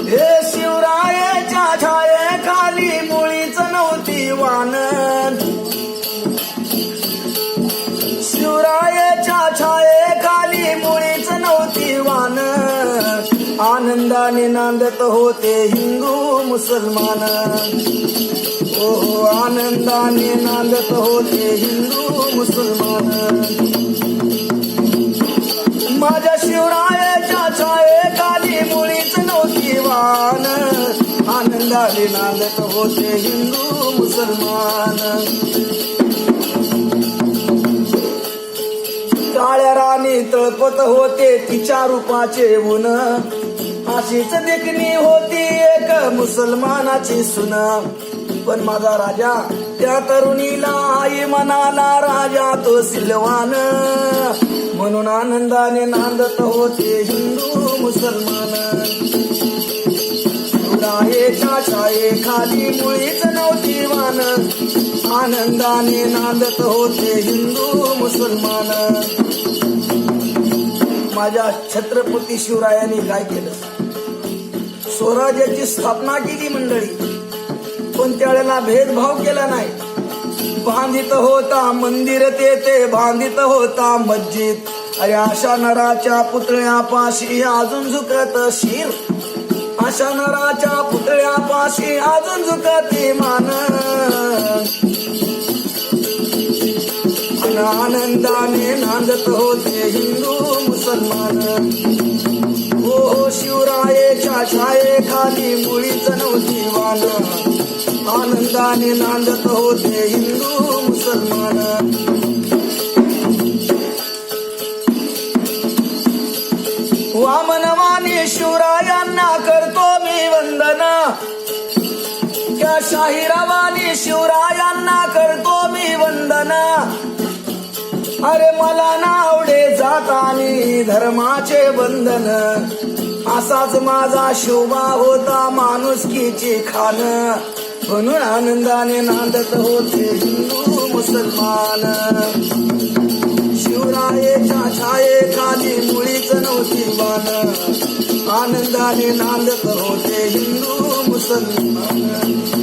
हे शिवरायाच्या छायेखाली मुळीच नव्हती वान, शिवरायाच्या छायेखाली मुळीच नव्हती वान, आनंदाने नांदत होते हिंदू मुसलमान, ओ आनंदाने नांदत होते हिंदू मुसलमान। माझ्या शिवरायाच्या छायेखाली मुळीच नव्हती वान, आनंदाने नांदत होते हिंदू मुसलमान। काळ्या राणी तळपत होते तिच्या रूपाचे ऊन, अशीच देखणी होती एक मुसलमानाची सुन, पण माझा राजा त्या तरुणीला आई म्हणाला राजा तो सिलवान, म्हणून आनंदाने नांदत होते हिंदू मुसलमान। शिवरायाच्या छायेखाली मुळीच नव्हती वान, आनंदाने नांदत होते हिंदू मुसलमान। माझ्या छत्रपती शिवरायांनी काय केलं, स्वराज्याची स्थापना केली मंडळी, पण त्यावेळेला भेदभाव केला नाही। बांधित होता मंदिर तेथे बांधित होता मस्जिद, अरे अशा नराच्या पुतळ्यापाशी अजून झुकत शिर, अशा नराच्या पुतळ्यापाशी अजून झुकते मान, आनंदाने नांदत होते हिंदू मुसलमान। ओ शिवरायाच्या छायेखाली मुळीच नव्हती वान, आनंदाने नांदत होते हिंदू मुसलमान। वामनवाणी शिवरायांना करतो मी वंदना, त्या शाहिरावानी शिवरायांना करतो मी वंदना, अरे मला ना आवडे जात आणि धर्माचे बंधन, असाच माझा शोभा होता माणुसकीची खान, म्हणून आनंदाने नांदत होते हिंदू मुसलमान। शिवरायाच्या छायेखाली मुळीच नव्हती वान, आनंदाने नांदत होते हिंदू मुसलमान।